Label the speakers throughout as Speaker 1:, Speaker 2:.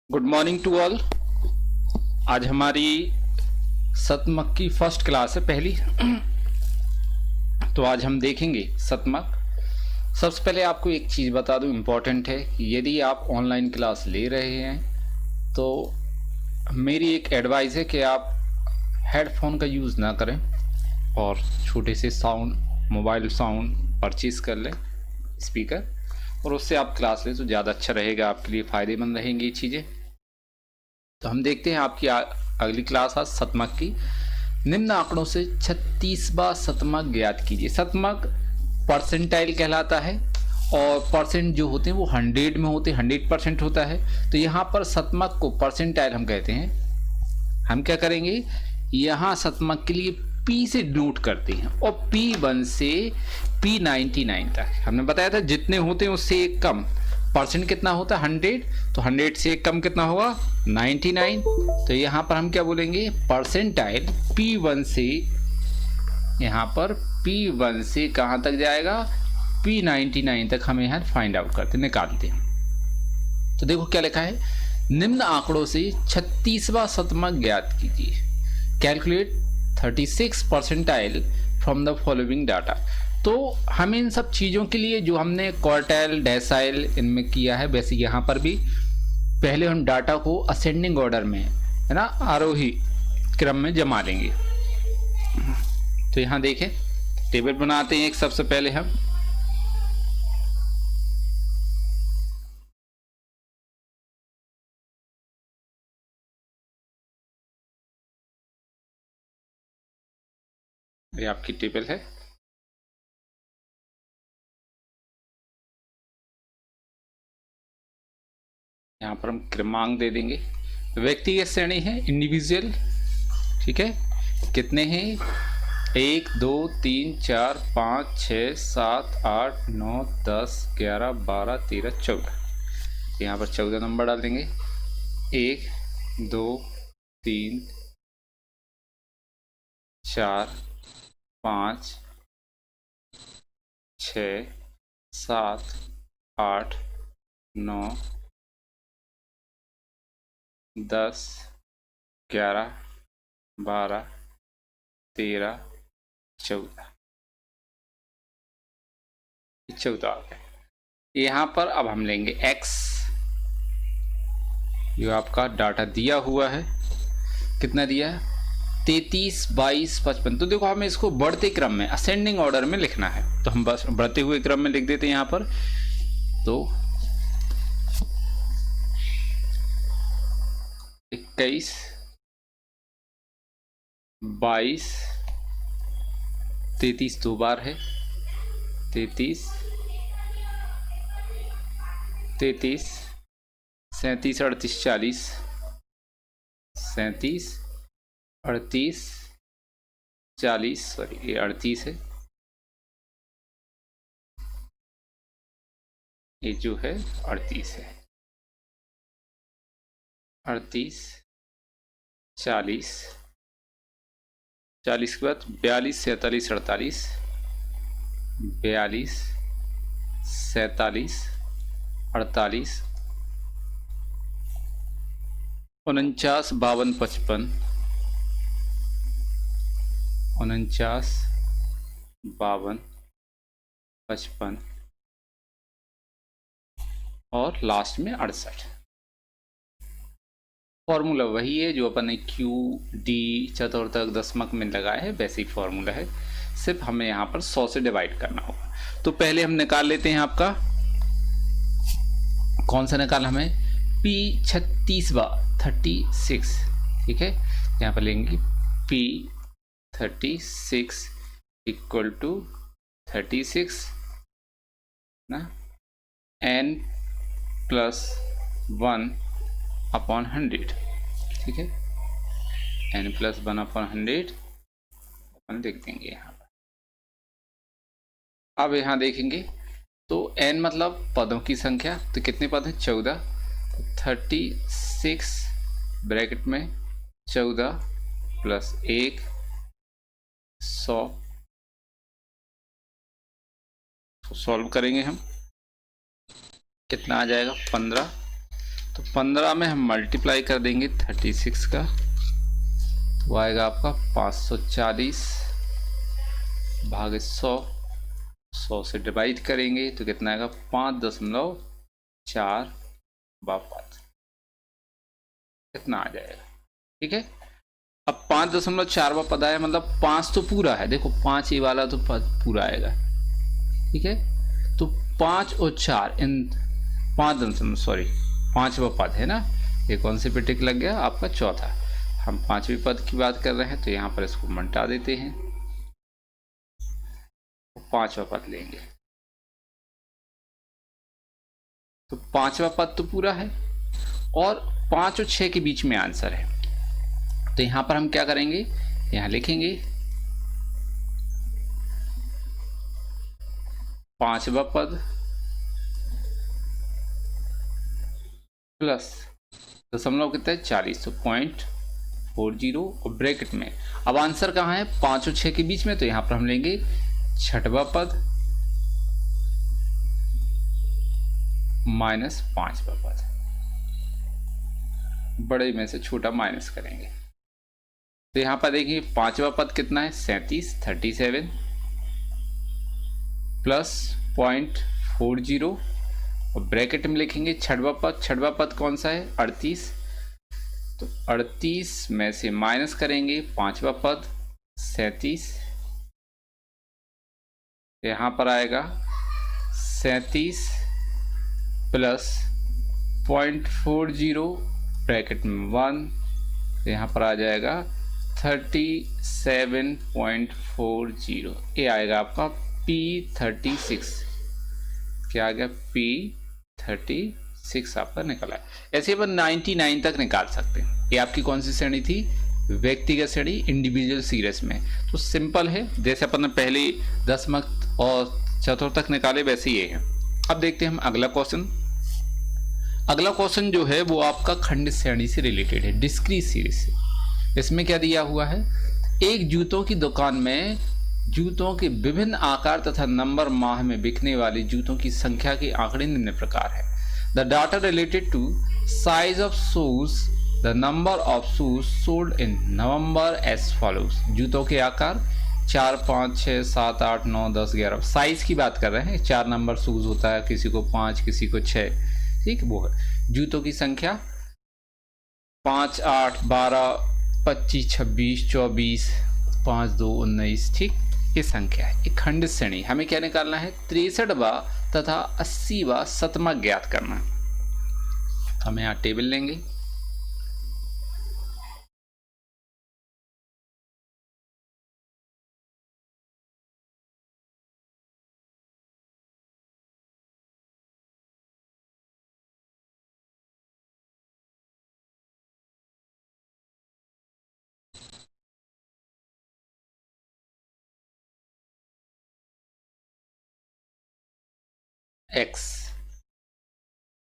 Speaker 1: Good morning to all. आज हमारी शतमक की फर्स्ट क्लास है, पहली। तो आज हम देखेंगे शतमक। सबसे पहले आपको एक चीज़ बता दूं, इम्पॉर्टेंट है कि यदि आप ऑनलाइन क्लास ले रहे हैं तो मेरी एक एडवाइस है कि आप हेडफोन का यूज़ ना करें और छोटे से मोबाइल साउंड परचेज़ कर लें, स्पीकर, और उससे आप क्लास लें तो ज़्यादा अच्छा रहेगा, आपके लिए फ़ायदेमंद रहेंगी ये चीज़ें। तो हम देखते हैं आपकी अगली क्लास आज शतमक की। निम्न आंकड़ों से 36वां शतमक ज्ञात कीजिए। शतमक परसेंटाइल कहलाता है और परसेंट जो होते हैं वो 100 में होते हैं, 100% होता है। तो यहाँ पर शतमक को परसेंटाइल हम कहते हैं। हम क्या करेंगे, यहाँ शतमक के लिए P से नोट करते हैं और P1 से P99 तक हमने बताया था जितने होते हैं उससे एक कम। परसेंट कितना होता है 100, तो 100 से एक कम कितना होगा 99। तो यहाँ पर हम क्या बोलेंगे, परसेंटाइल P1 से, यहाँ पर P1 से कहाँ तक जाएगा, P99 तक हम यहाँ फाइंड आउट करते निकालते हैं। तो देखो क्या लिखा है, निम्न आंकड़ों से 36वां शतमक ज्ञात कीजिए। Calculate 36 percentile from the following data. तो हम इन सब चीज़ों के लिए जो हमने क्वार्टाइल डेसाइल इनमें किया है, वैसे यहाँ पर भी पहले हम डाटा को असेंडिंग ऑर्डर में, है ना, आरोही क्रम में जमा लेंगे। तो यहाँ देखें, टेबल बनाते हैं एक। सबसे पहले हम ये आपकी टेबल है। यहाँ पर हम क्रमांक दे देंगे। व्यक्तिगत श्रेणी है, इंडिविजुअल, ठीक है। कितने हैं, 1 2 3 4 5 6 7 8 9 10 11 12 13 14। यहाँ पर 14 नंबर डाल देंगे। 1 2 3 4 5 6 7 8 9 10 11 12 13 14 14 आ गए। यहाँ पर अब हम लेंगे x, जो आपका डाटा दिया हुआ है। कितना दिया है, 33 22 55। तो देखो हमें इसको बढ़ते क्रम में, असेंडिंग ऑर्डर में लिखना है, तो हम बस बढ़ते हुए क्रम में लिख देते हैं यहाँ पर। तो 21 22 33 दो बार है, 33 33 37 38 40 37 38 40, सॉरी ये 38 है, ये जो है 38 है। 38 40 40 के बाद 42 47 48 42 47 48 49 52 55 49 52 55 और लास्ट में 68। फॉर्मूला वही है जो अपन ने क्यू डी चतुर्थक दशमक में लगाया है, वैसे ही फॉर्मूला है, सिर्फ हमें यहाँ पर 100 से डिवाइड करना होगा। तो पहले हम निकाल लेते हैं आपका, कौन सा निकाल, हमें P 36वां 36, ठीक है। यहाँ पर लेंगे P 36 इक्वल टू 36 ना n प्लस 1 अपॉन 100, ठीक है। n प्लस 1 अपॉन 100 अपन लिख देंगे यहाँ पर। अब यहाँ देखेंगे तो n मतलब पदों की संख्या, तो कितने पद हैं, 14। 36 ब्रैकेट में 14 प्लस 1 100। तो सॉल्व करेंगे हम, कितना आ जाएगा 15। तो 15 में हम मल्टीप्लाई कर देंगे 36 का, वो आएगा आपका 540 भागे 100, 100 से डिवाइड करेंगे तो कितना आएगा 5.4 वापस कितना आ जाएगा। ठीक है, अब 5.4 पद आया, मतलब 5 तो पूरा है, देखो 5 ये वाला तो पूरा आएगा। ठीक है, तो 5 और 4 इन 5वां पद है ना, ये कौन से पे टिक लग गया आपका चौथा। हम 5वें पद की बात कर रहे हैं तो यहाँ पर इसको मिटा देते हैं, 5वां पद लेंगे तो 5वां पद तो पूरा है और 5 और 6 के बीच में आंसर है। तो यहां पर हम क्या करेंगे, यहां लिखेंगे 5वां पद प्लस दशमलव कितना है 40, तो 0.40 और ब्रैकेट में। अब आंसर कहाँ है 5 और 6 के बीच में, तो यहां पर हम लेंगे 6वां पद माइनस 5वां पद, बड़े में से छोटा माइनस करेंगे। तो यहां पर देखिए 5वां पद कितना है 37 प्लस 0.40 और ब्रैकेट में लिखेंगे 6वां पद कौन सा है 38, तो 38 में से माइनस करेंगे 5वां पद 37, यहां पर आएगा 37 प्लस 0.40 ब्रैकेट में 1, तो यहाँ पर आ जाएगा 37.40, ये आएगा आपका P36, क्या आ गया P36 आपका निकला है। ऐसे अपन 99 तक निकाल सकते हैं। ये आपकी कौन सी श्रेणी थी, व्यक्तिगत श्रेणी इंडिविजुअल सीरीज में। तो सिंपल है, जैसे अपन ने पहले दशमक और चतुर्थ तक निकाले वैसे ये है। अब देखते हैं हम अगला क्वेश्चन। अगला क्वेश्चन जो है वो आपका खंड श्रेणी से रिलेटेड है, डिस्क्रीट सीरीज से। इसमें क्या दिया हुआ है, एक जूतों की दुकान में जूतों के विभिन्न आकार तथा नंबर माह में बिकने वाले जूतों की संख्या के आंकड़े निम्न प्रकार है। The data related to size of shoes, the number of shoes sold in November as follows. जूतों के आकार 4, 5, 6, 7, 8, 9, 10, 11। साइज की बात कर रहे हैं, 4 नंबर शूज होता है, किसी को 5 किसी को 6, ठीक वो है। जूतों की संख्या 5, 8, 12, 25, 26, 24, 5, 2, 19, ठीक ये संख्या है। एक खंड श्रेणी, हमें क्या निकालना है 63वां तथा 80वां शतमक ज्ञात करना। हम यहाँ टेबल लेंगे, x,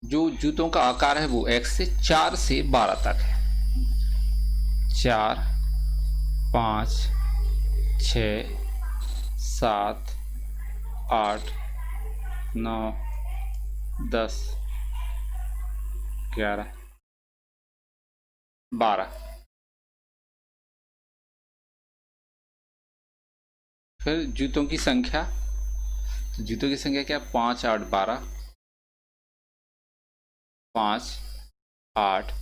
Speaker 1: जो जूतों का आकार है वो x से 4 से 12 तक है। 4, 5, 6, 7, 8, 9, 10, 11, 12। फिर जूतों की संख्या, तो जूतों की संख्या क्या 5, 8, 12, 5, 8,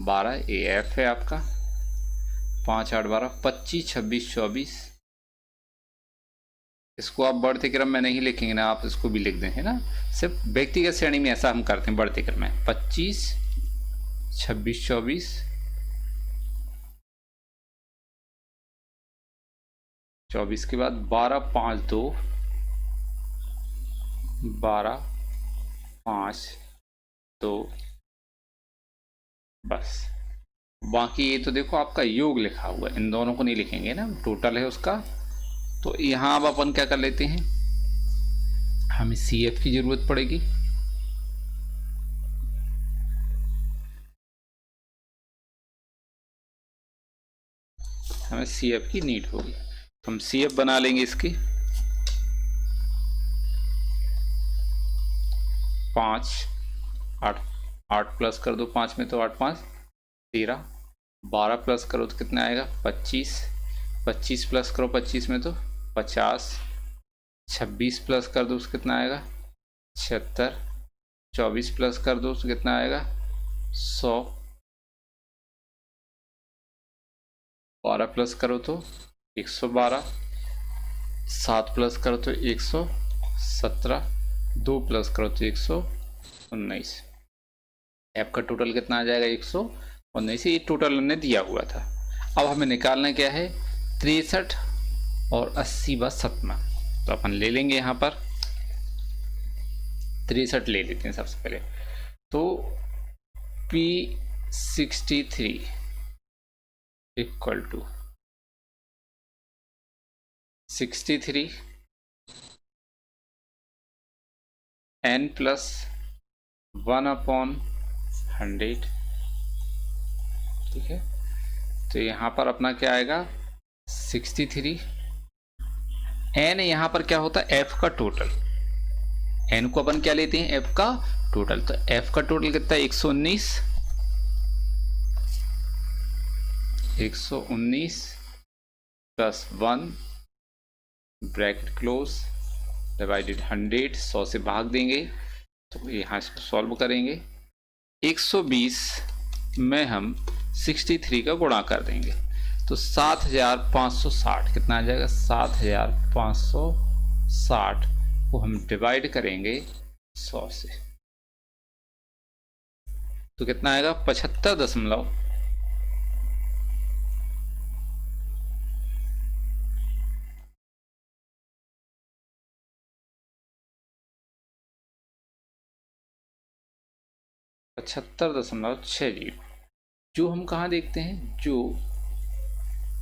Speaker 1: 12 ए एफ है आपका। 5, 8, 12, 25, 26, 24। इसको आप बढ़ते क्रम में नहीं लिखेंगे ना, आप इसको भी लिख दें, है ना। सिर्फ व्यक्तिगत श्रेणी में ऐसा हम करते हैं, बढ़ते क्रम में 25, 26, 24, 24 के बाद 12, 5, 2, 12, 5, 2, बस। बाकी ये तो देखो आपका योग लिखा हुआ है, इन दोनों को नहीं लिखेंगे ना, टोटल है उसका। तो यहाँ अब अपन क्या कर लेते हैं, हमें CF की जरूरत पड़ेगी। हमें CF की नीड होगी, तो हम CF बना लेंगे इसकी 5, 8, 8 प्लस कर दो 5 में तो 8 5 13, 12 प्लस करो तो कितना आएगा 25, 25 प्लस करो 25 में तो 50, 26 प्लस कर दो तो कितना आएगा 76, 24 प्लस कर दो तो कितना आएगा 100, 12 प्लस करो तो 112, 7 प्लस करो तो 117, 2 प्लस करो तो 119। ऐप का टोटल कितना आ जाएगा 119। ये टोटल हमने दिया हुआ था। अब हमें निकालना क्या है 63 और 80/7। तो अपन ले लेंगे यहाँ पर 63 ले लेते हैं सबसे पहले। तो P63 equal to 63 n plus 1/100। ठीक है, तो यहाँ पर अपना क्या आएगा 63 n। यहाँ पर क्या होता है f का टोटल, n को अपन क्या लेते हैं f का टोटल। तो f का टोटल कितना है 119, 119 प्लस 1 ब्रैकेट क्लोज डिवाइडेड 100, 100 से भाग देंगे तो यहाँ इसको सॉल्व करेंगे। 120 में हम 63 का गुणा कर देंगे तो 7560 कितना आ जाएगा 7560 को हम डिवाइड करेंगे 100 से तो कितना आएगा 75 75.60। जो हम कहाँ देखते हैं, जो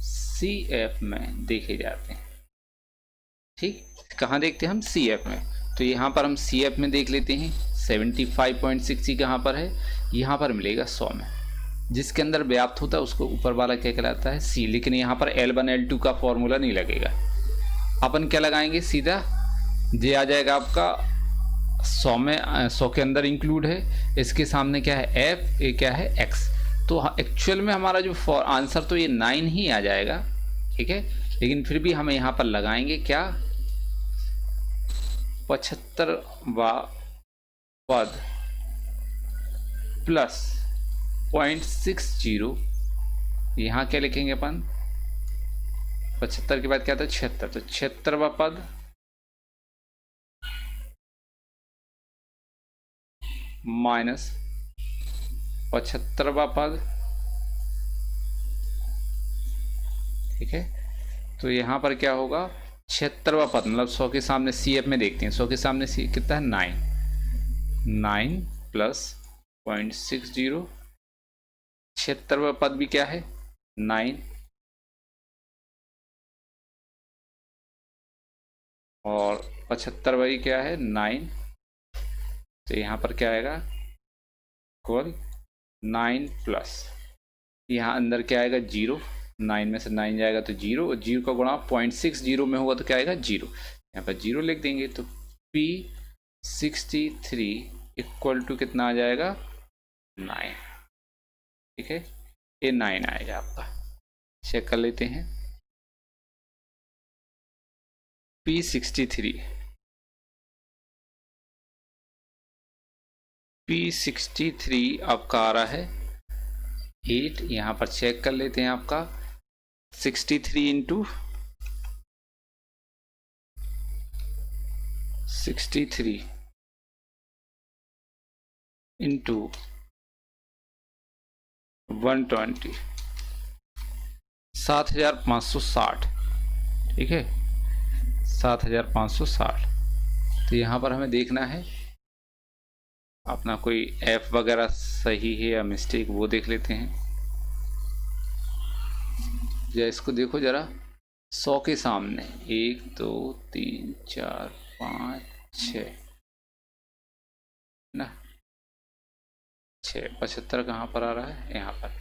Speaker 1: CF में देखे जाते हैं। ठीक, कहाँ देखते हैं हम CF में। तो यहाँ पर हम CF में देख लेते हैं 75.60 कहाँ पर है, यहाँ पर मिलेगा 100 में। जिसके अंदर व्याप्त होता है उसको ऊपर वाला क्या कहलाता है C। लेकिन यहाँ पर L1 L2 का फॉर्मूला नहीं लगेगा। अपन क्या लगाएंगे सीधा, ये आ जाएगा आपका 100 में, 100 के अंदर इंक्लूड है। इसके सामने क्या है F, ये क्या है X। तो एक्चुअल में हमारा जो आंसर तो ये 9 ही आ जाएगा। ठीक है, लेकिन फिर भी हमें यहाँ पर लगाएंगे क्या 75वां पद प्लस 0.60। यहाँ क्या लिखेंगे अपन 75 के बाद क्या था 76, तो 76वां पद माइनस 75वां पद। ठीक है, तो यहाँ पर क्या होगा 76वां पद, मतलब 100 के सामने CF में देखते हैं, 100 के सामने C कितना है 9 प्लस 0.60। 76वां पद भी क्या है 9 और 75वां क्या है 9। तो यहाँ पर क्या आएगा इक्वल 9 प्लस यहाँ अंदर क्या आएगा 0, 9 में से 9 जाएगा तो 0, और 0 का गुणा 0.60 में होगा तो क्या आएगा 0। यहाँ पर 0 लिख देंगे तो P63 इक्वल टू कितना आ जाएगा 9। ठीक है, ये 9 आएगा आपका। चेक कर लेते हैं P63 आपका आ रहा है 8। यहाँ पर चेक कर लेते हैं आपका 63 इंटू 63 इंटू 120 7560। ठीक है, 7560। तो यहाँ पर हमें देखना है अपना कोई F वगैरह सही है या मिस्टेक, वो देख लेते हैं। या इसको देखो जरा 100 के सामने 1 2 3 4 5 6 ना 6, 75 कहाँ पर आ रहा है, यहाँ पर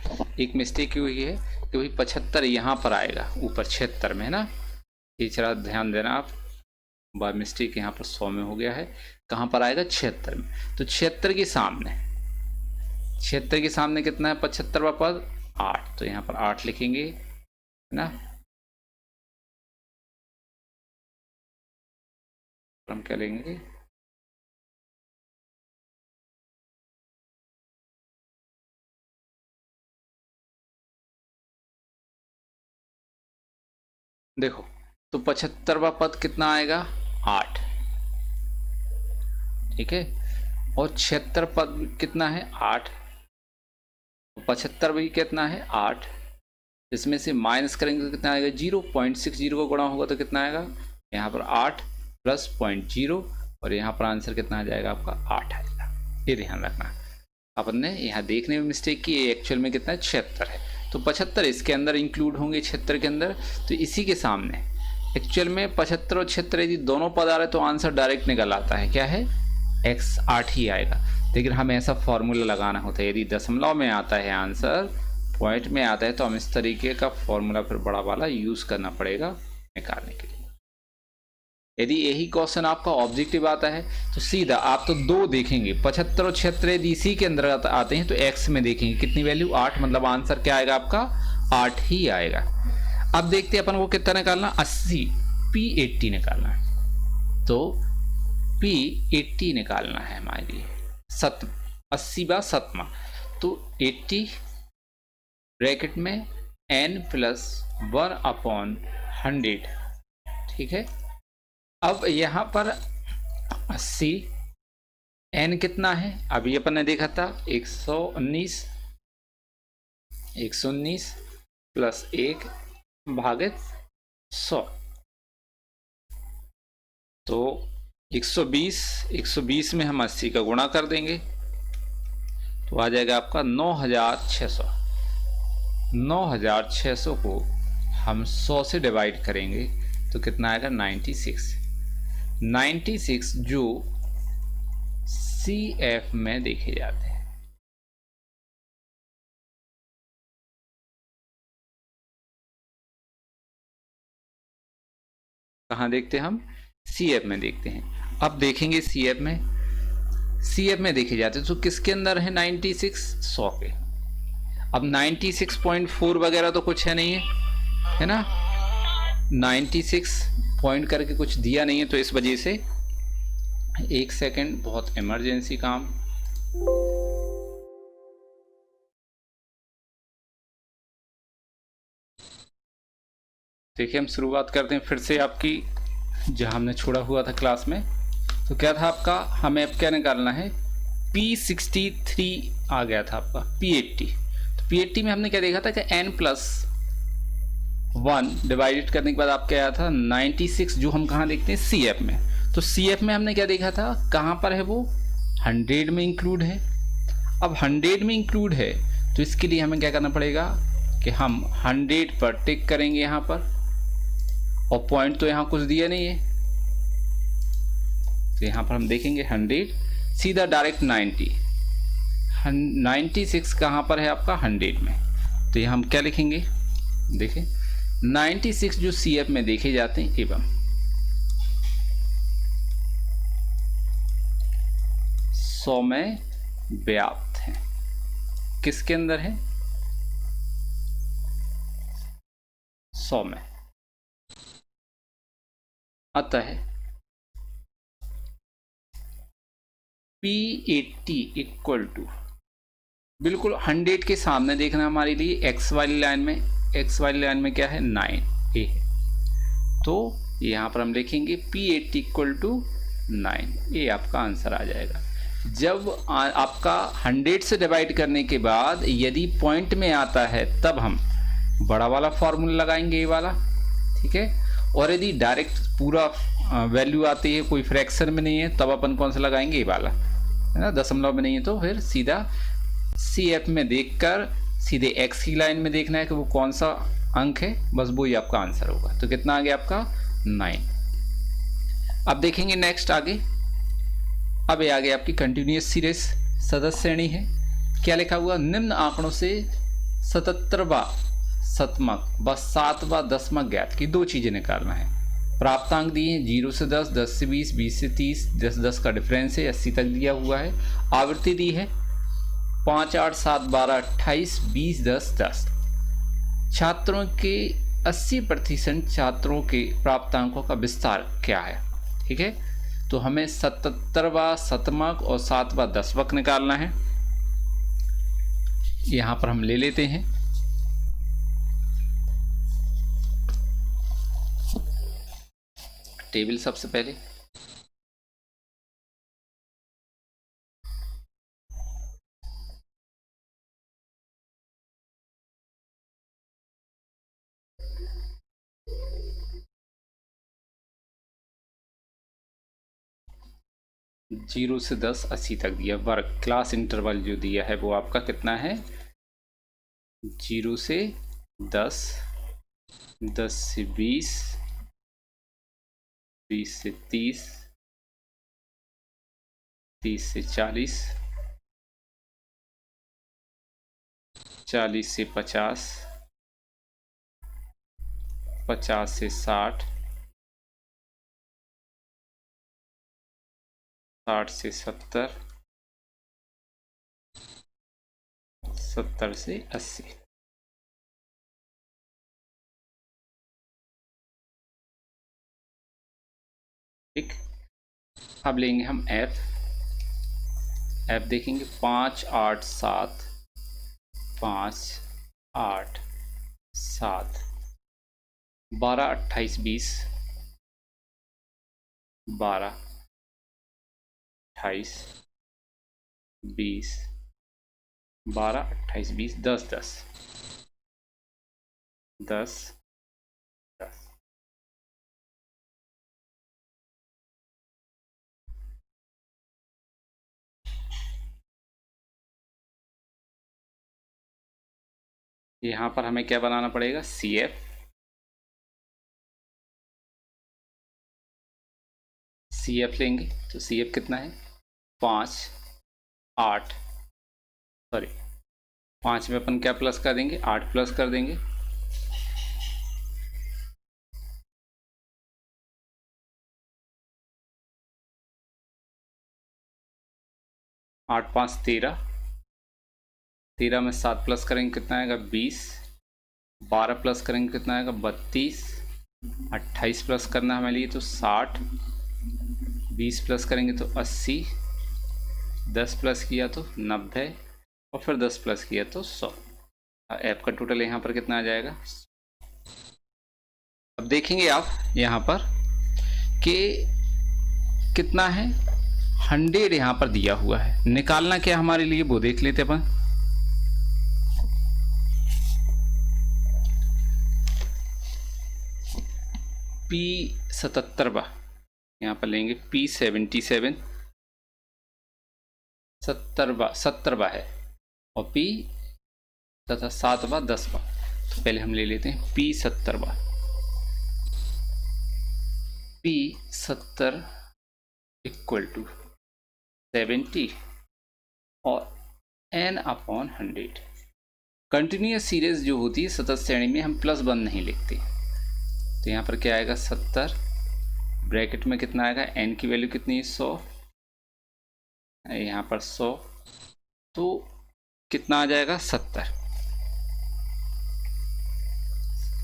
Speaker 1: एक मिस्टेक हुई है कि भाई 75 यहाँ पर आएगा ऊपर 76 में है ना। ये जरा ध्यान देना आप, बाय मिस्टेक यहाँ पर 100 में हो गया है, कहाँ पर आएगा 76 में। तो 76 के सामने 76 के सामने कितना है 75वां पद 8, तो यहाँ पर 8 लिखेंगे, है ना। हम क्या लेंगे, देखो तो 75वां पद कितना आएगा 8, ठीक है, और 76 पद कितना है 8, 75 भी कितना है 8, इसमें से माइनस करेंगे तो कितना आएगा 0.60 को गुणा होगा तो कितना आएगा यहाँ पर 8 प्लस 0.0, और यहाँ पर आंसर कितना आ जाएगा आपका 8 आएगा। ये ध्यान रखना, अपन ने यहाँ देखने में मिस्टेक की, ये एक्चुअल में कितना है 76 है, तो 75 इसके अंदर इंक्लूड होंगे 76 के अंदर, तो इसी के सामने एक्चुअल में 75 और 76 यदि दोनों पद आ रहे तो आंसर डायरेक्ट निकल आता है, क्या है x 8 ही आएगा। लेकिन हमें ऐसा फॉर्मूला लगाना होता है, यदि दशमलव में आता है आंसर, पॉइंट में आता है, तो हम इस तरीके का फॉर्मूला फिर बड़ा वाला यूज़ करना पड़ेगा निकालने के लिए। यदि यही क्वेश्चन आपका ऑब्जेक्टिव आता है तो सीधा आप तो 2 देखेंगे, 75 और 76 यदि इसी के अंदर आते हैं तो x में देखेंगे कितनी वैल्यू 8, मतलब आंसर क्या आएगा आपका 8 ही आएगा। अब देखते हैं अपन को कितना निकालना, 80 P80 निकालना है, तो P80 निकालना है हमारे लिए 80/7, तो 80 ब्रैकेट में n + 1/100, ठीक है। अब यहाँ पर 80 n कितना है, अभी अपन ने देखा था 119 + 1 भागित 100, तो 120 में हम 80 का गुणा कर देंगे तो आ जाएगा आपका 9600। 9600 को हम 100 से डिवाइड करेंगे तो कितना आएगा 96 जो CF में देखे जाते हैं। कहाँ देखते हैं हम, CF में देखते हैं। अब देखेंगे CF में देखे जाते हैं तो किसके अंदर है 96, 100 के। अब 96.4 वगैरह तो कुछ है नहीं है ना, 96 पॉइंट करके कुछ दिया नहीं है, तो इस वजह से 1 सेकेंड, बहुत इमरजेंसी काम। देखिए हम शुरुआत करते हैं फिर से आपकी, जहां हमने छोड़ा हुआ था क्लास में। तो क्या था आपका, हमें अब क्या निकालना है, P63 आ गया था आपका P80। तो P80 में हमने क्या देखा था कि n + 1 डिवाइडेड करने के बाद आपका आया था 96, जो हम कहाँ देखते हैं CF में। तो CF में हमने क्या देखा था, कहाँ पर है वो 100 में इंक्लूड है। अब 100 में इंक्लूड है तो इसके लिए हमें क्या करना पड़ेगा कि हम 100 पर टिक करेंगे यहाँ पर, और पॉइंट तो यहाँ कुछ दिया नहीं है, तो यहाँ पर हम देखेंगे 100 सीधा डायरेक्ट 96 कहाँ पर है आपका 100 में, तो यहाँ हम क्या लिखेंगे, देखें 96 जो CF में देखे जाते हैं एवं 100 में व्याप्त हैं। किसके अंदर है 100 में, अतः P80 = बिल्कुल 100 के सामने देखना हमारे लिए x वाली लाइन में क्या है 9 है, तो यहाँ पर हम लिखेंगे P80 = 9, ये आपका आंसर आ जाएगा। जब आपका 100 से डिवाइड करने के बाद यदि पॉइंट में आता है तब हम बड़ा वाला फॉर्मूला लगाएंगे, ये वाला, ठीक है। और यदि डायरेक्ट पूरा वैल्यू आती है, कोई फ्रैक्शन में नहीं है, तब अपन कौन सा लगाएंगे, ये वाला, है ना। दशमलव में नहीं है तो फिर सीधा CF में देखकर सीधे x की लाइन में देखना है कि वो कौन सा अंक है, बस वो ही आपका आंसर होगा। तो कितना आ गया आपका 9। अब देखेंगे नेक्स्ट आगे, अब ये आगे आपकी कंटिन्यूअस सीरीज सदस्य श्रेणी है। क्या लिखा हुआ, निम्न आंकड़ों से 77वां शतमक व 7वां दशमक ज्ञात की 2 चीजें निकालना है। प्राप्तांक दिए हैं 0 से 10, 10 से 20, 20 से 30, 10 10 का डिफरेंस है, 80 तक दिया हुआ है। आवृत्ति दी है 5, 8, 7, 12, 28, 20, 10, 10 छात्रों के 80% छात्रों के प्राप्तांकों का विस्तार क्या है। ठीक है, तो हमें 77वां शतमक और 7वां दशमक निकालना है। यहाँ पर हम ले लेते हैं टेबल सबसे पहले। जीरो से 10, 80 तक दिया। वर्ग क्लास इंटरवल जो दिया है वो आपका कितना है, 0 से 10, 10 से 20, 20 से 30, 30 से 40, 40 से 50, 50 से 60, 60 से 70, 70 से 80। ठीक, अब लेंगे हम एफ देखेंगे 5, 8, 7, 5, 8, 7, 12, 28, 20, 12, 28, 20, 12, 28, 20, 10, 10, 10, 10। यहाँ पर हमें क्या बनाना पड़ेगा, सी एफ लेंगे। तो सी एफ कितना है, 5, 8, सॉरी 5 में अपन क्या प्लस कर देंगे, 8 प्लस कर देंगे। आठ 5 13, 13 में 7 प्लस करेंगे कितना आएगा, 20, 12 प्लस करेंगे कितना आएगा, 32, 28 प्लस करना हमें लिए तो 60, 20 प्लस करेंगे तो 80, 10 प्लस किया तो 90 और फिर 10 प्लस किया तो 100। ऐप का टोटल यहाँ पर कितना आ जाएगा। अब देखेंगे आप यहाँ पर कि कितना है, 100 यहाँ पर दिया हुआ है। निकालना क्या हमारे लिए वो देख लेते अपन। P77 यहाँ पर लेंगे, P77 70 है और P तथा 7वां 10वां। तो पहले हम ले लेते हैं P70 इक्वल टू 70 और n/100। कंटिन्यूस सीरीज जो होती है सतत श्रेणी में हम +1 नहीं लिखते। तो यहाँ पर क्या आएगा, 70 ब्रैकेट में कितना आएगा, n की वैल्यू कितनी है, 100, यहाँ पर 100, तो कितना आ जाएगा, 70।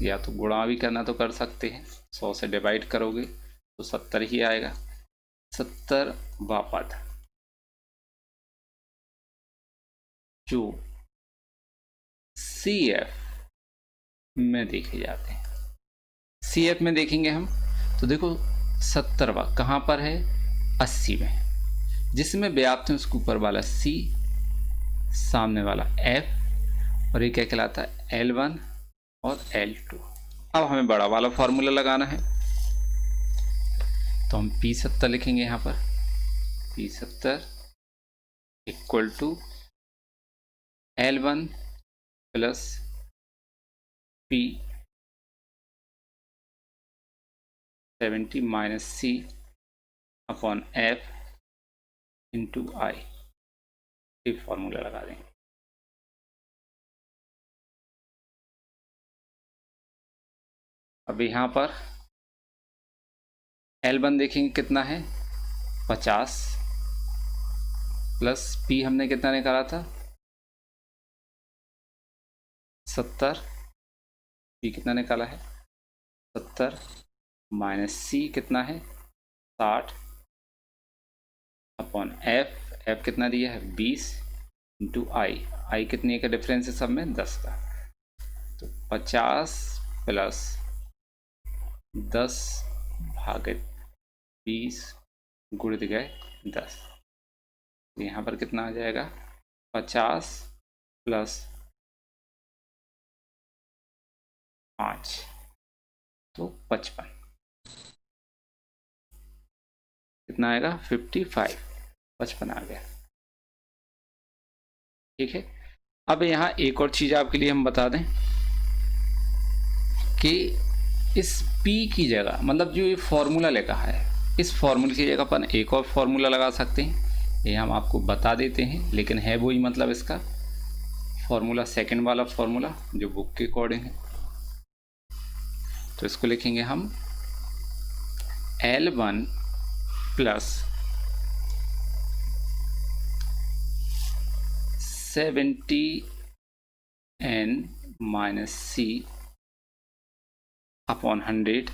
Speaker 1: या तो गुणा भी करना तो कर सकते हैं, 100 से डिवाइड करोगे तो 70 ही आएगा। 70वां पद जो CF में देखे जाते हैं, CF में देखेंगे हम तो देखो 70वां कहाँ पर है, 80 में, जिसमें व्याप्त है उसके ऊपर वाला C, सामने वाला F और ये क्या कहलाता है, L1 और L2। अब हमें बड़ा वाला फॉर्मूला लगाना है तो हम P70 लिखेंगे यहाँ पर, P70 equal to L1 plus P70 minus C upon F into I। ये फॉर्मूला लगा देंगे। अब यहाँ पर L1 देखेंगे कितना है, 50 प्लस P हमने कितना निकाला था, 70, बी कितना निकाला है 70 माइनस सी कितना है 60 अपॉन एफ कितना दिया है 20 इंटू आई कितनी का डिफरेंस है सब में 10 का। तो 50 प्लस 10 भागित 20 गुणित गए 10, यहाँ पर कितना आ जाएगा 50 प्लस 5 तो 55 कितना आएगा 55 55 आ गया। ठीक है, अब यहाँ एक और चीज़ आपके लिए हम बता दें कि इस P की जगह मतलब जो ये फॉर्मूला लिखा है इस फॉर्मूले की जगह अपन एक और फॉर्मूला लगा सकते हैं, ये हम आपको बता देते हैं, लेकिन है वही मतलब इसका फॉर्मूला सेकंड वाला फॉर्मूला जो बुक के अकॉर्डिंग है। तो इसको लिखेंगे हम L1 plus 70n minus C upon 100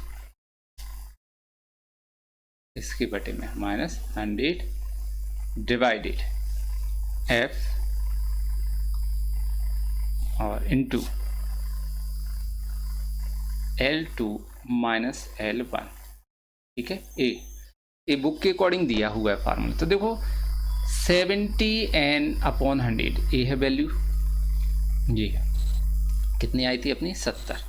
Speaker 1: इसके बटे में माइनस 100 डिवाइडेड F और इनटू L2 माइनस L1। ठीक है, ए बुक के अकॉर्डिंग दिया हुआ है फार्मूला। तो देखो 70n अपॉन 100 ए है वैल्यू, ये है कितनी आई थी अपनी 70,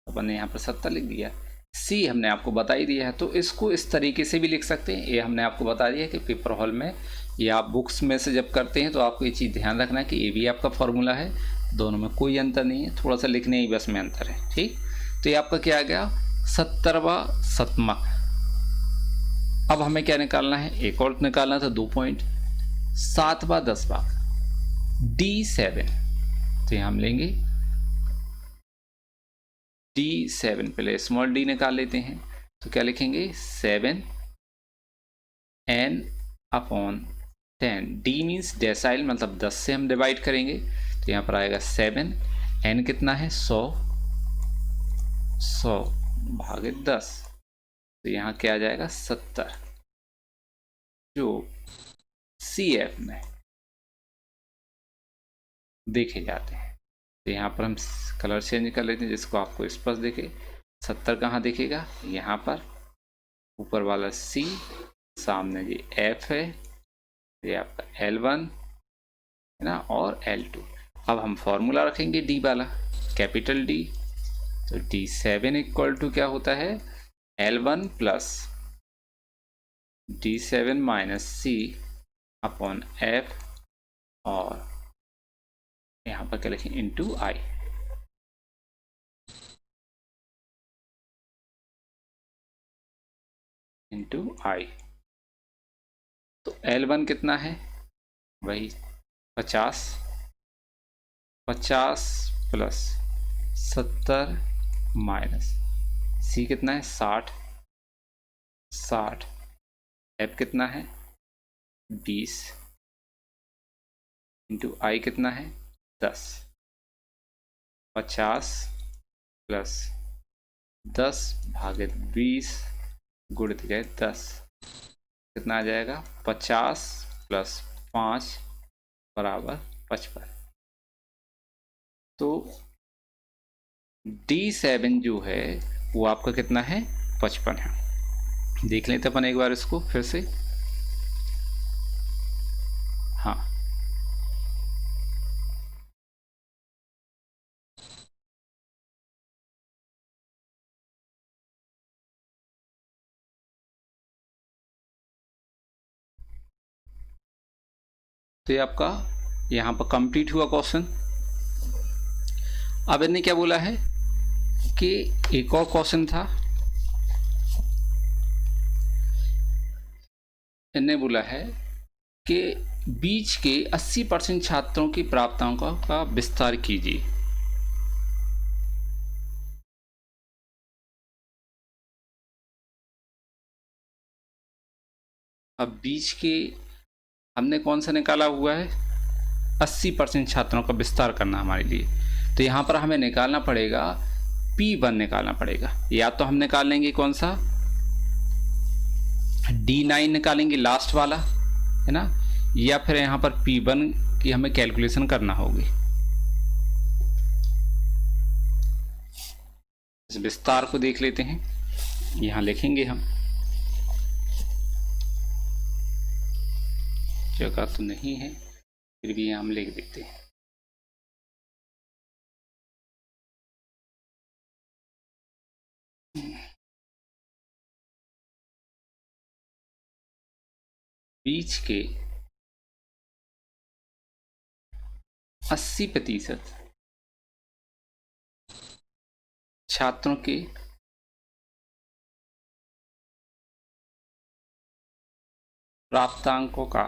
Speaker 1: अपन ने यहाँ पर 70 लिख दिया। सी हमने आपको बता ही दिया है, तो इसको इस तरीके से भी लिख सकते हैं। ये हमने आपको बता दिया कि पेपर हॉल में या आप बुक्स में से जब करते हैं तो आपको ये चीज़ ध्यान रखना है कि ये भी आपका फॉर्मूला है, दोनों में कोई अंतर नहीं है, थोड़ा सा लिखने ही बस में अंतर है। ठीक, तो ये आपका क्या आ गया 70वां शतमक। अब हमें क्या निकालना है, एक और निकालना था 2 पॉइंट 7वां 10 भाग D7। तो यहाँ हम लेंगे D7, पहले स्मॉल d निकाल लेते हैं। तो क्या लिखेंगे 7n upon 10, d means decyl मतलब 10 से हम डिवाइड करेंगे, तो यहाँ पर आएगा 7, n कितना है 100 भागित 10, तो यहाँ क्या आ जाएगा 70, जो CF में देखे जाते हैं। तो यहाँ पर हम कलर चेंज कर लेते हैं जिसको आपको स्पष्ट दिखे। 70 कहाँ दिखेगा, यहाँ पर ऊपर वाला C, सामने ये F है, ये आपका L1 है ना और L2। अब हम फॉर्मूला रखेंगे D वाला, कैपिटल D। तो D7 इक्वल टू क्या होता है L1 plus D7 minus C upon F और यहाँ पर क्या लिखें इंटू आई। इंटू आई, तो L1 कितना है वही 50 प्लस 70 माइनस C कितना है 60 F कितना है 20 इंटू आई कितना है 10। 50 प्लस 10 भागित 20 गुणित गए 10, कितना आ जाएगा 50 प्लस 5 बराबर 55। तो D7 जो है वो आपका कितना है 55 है। देख लेते अपन एक बार इसको फिर से। हाँ, तो ये आपका यहाँ पर कंप्लीट हुआ क्वेश्चन। अब इन्हें क्या बोला है कि एक और क्वेश्चन था, इन्हें बोला है कि बीच के 80% छात्रों की प्राप्ताओं का विस्तार कीजिए। अब बीच के हमने कौन सा निकाला हुआ है 80% छात्रों का विस्तार करना हमारे लिए। तो यहाँ पर हमें निकालना पड़ेगा P1 निकालना पड़ेगा। या तो हम निकाल लेंगे कौन सा D9 निकालेंगे लास्ट वाला, है ना, या फिर यहाँ पर P1 की हमें कैलकुलेशन करना होगी। इस विस्तार को देख लेते हैं, यहाँ लिखेंगे हम, जगह तो नहीं है फिर भी हम लिख देते हैं। बीच के 80% छात्रों के प्राप्तांकों का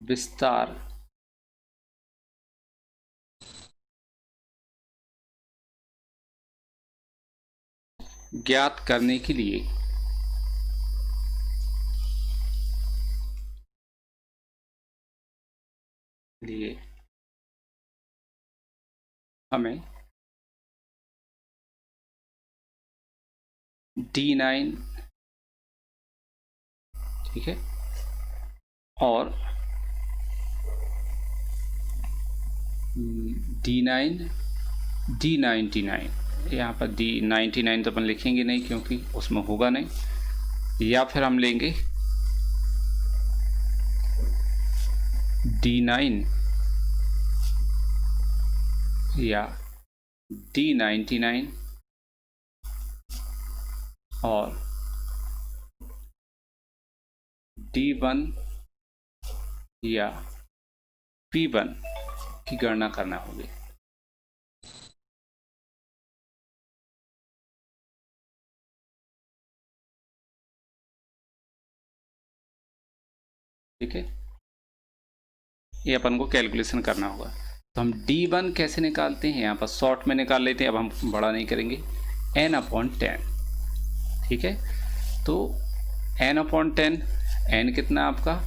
Speaker 1: विस्तार ज्ञात करने के लिए हमें D9, ठीक है, और D9 D99, यहाँ पर D99 तो अपन लिखेंगे नहीं क्योंकि उसमें होगा नहीं, या फिर हम लेंगे D9 या D99 और D1 या P1 की गणना करना होगी। ठीक है, ये अपन को कैलकुलेशन करना होगा। तो हम D1 कैसे निकालते हैं, यहाँ पर शॉर्ट में निकाल लेते हैं, अब हम बड़ा नहीं करेंगे, n/10, ठीक है। तो n/10, n कितना आपका,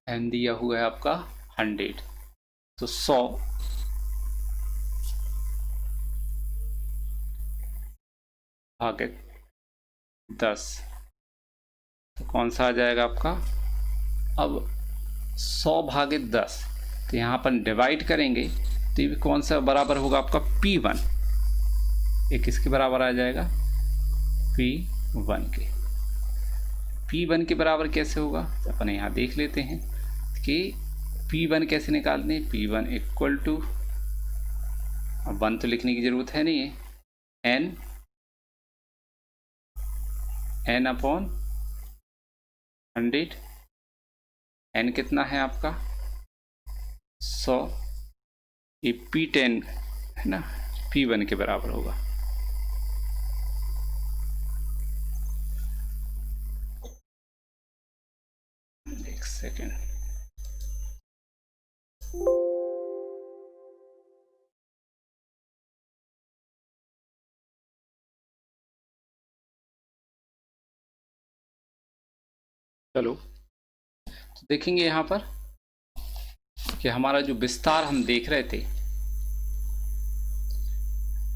Speaker 1: n दिया हुआ है आपका 100, तो 100 भागे 10, तो कौन सा आ जाएगा आपका, अब 100 भागे 10, तो यहाँ पर डिवाइड करेंगे तो ये कौन सा बराबर होगा आपका P1, ये किसके बराबर आ जाएगा, P1 के। P1 के बराबर कैसे होगा, तो अपन यहाँ देख लेते हैं कि P1 कैसे निकालते हैं। P1 इक्वल टू, अब 1 तो लिखने की ज़रूरत है नहीं है, n/100, n कितना है आपका 100, ये P10 है ना, P1 के बराबर होगा। एक सेकेंड, चलो तो देखेंगे यहाँ पर कि हमारा जो विस्तार हम देख रहे थे,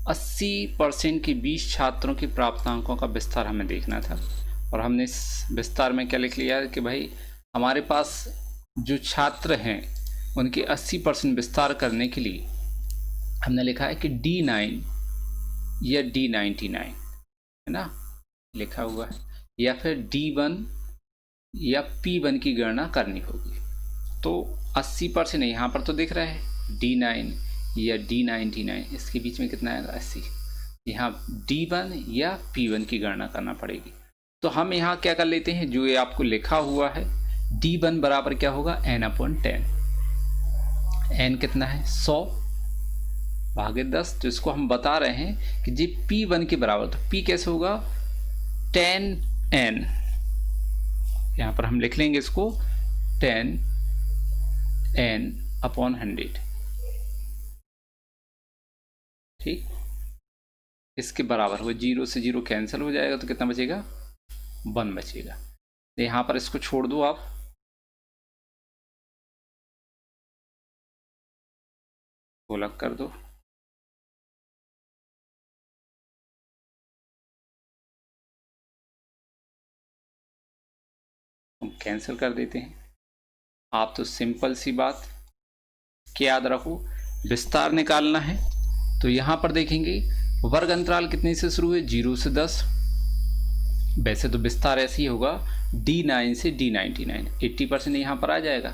Speaker 1: 80% के 20 छात्रों के प्राप्तांकों का विस्तार हमें देखना था, और हमने इस विस्तार में क्या लिख लिया कि भाई हमारे पास जो छात्र हैं उनके 80% विस्तार करने के लिए हमने लिखा है कि D9 या D99, है ना, लिखा हुआ है, या फिर D1 या P1 की गणना करनी होगी। तो 80% यहाँ पर तो दिख रहा है D9 या D99, इसके बीच में कितना आएगा 80, यहाँ D1 या P1 की गणना करना पड़ेगी। तो हम यहाँ क्या कर लेते हैं, जो ये आपको लिखा हुआ है D1 बराबर क्या होगा, n/10, n कितना है 100 भागे 10, तो इसको हम बता रहे हैं कि जी P1 के बराबर, तो P कैसे होगा 10n, यहाँ पर हम लिख लेंगे इसको 10n/100, ठीक। इसके बराबर हुआ, 0 से 0 कैंसिल हो जाएगा तो कितना बचेगा, 1 बचेगा। तो यहाँ पर इसको छोड़ दो, आप अलग कर दो। हम कैंसिल कर देते हैं। आप तो सिंपल सी बात क्या याद रखो, विस्तार निकालना है तो यहाँ पर देखेंगे वर्ग अंतराल कितने से शुरू है, 0 से 10। वैसे तो विस्तार ऐसे ही होगा, D9 से D99, 80% यहाँ पर आ जाएगा।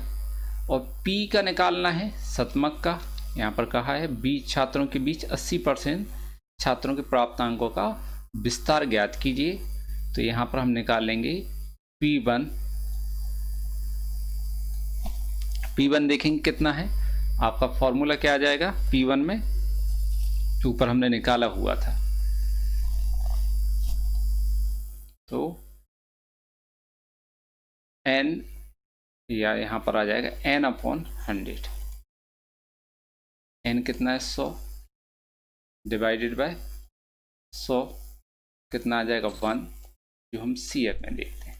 Speaker 1: और P का निकालना है शतमक का, यहाँ पर कहा है 20 छात्रों के बीच 80% छात्रों के प्राप्तांकों का विस्तार ज्ञात कीजिए। तो यहाँ पर हम निकाल लेंगे P1। P1 देखेंगे कितना है, आपका फॉर्मूला क्या आ जाएगा P1 में, ऊपर हमने निकाला हुआ था, तो n, या यहाँ पर आ जाएगा n/100। n कितना है 100 डिवाइडेड बाय 100 कितना आ जाएगा 1, जो हम CF में देखते हैं।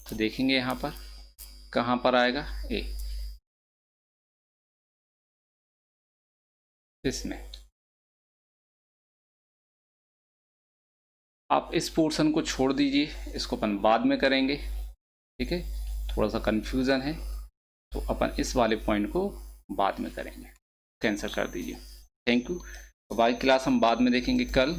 Speaker 1: तो देखेंगे यहाँ पर कहाँ पर आएगा A, इसमें। आप इस पोर्शन को छोड़ दीजिए, इसको अपन बाद में करेंगे, ठीक है, थोड़ा सा कंफ्यूजन है तो अपन इस वाले पॉइंट को बाद में करेंगे, कैंसिल कर दीजिए। Thank you. बाकी क्लास हम बाद में देखेंगे कल।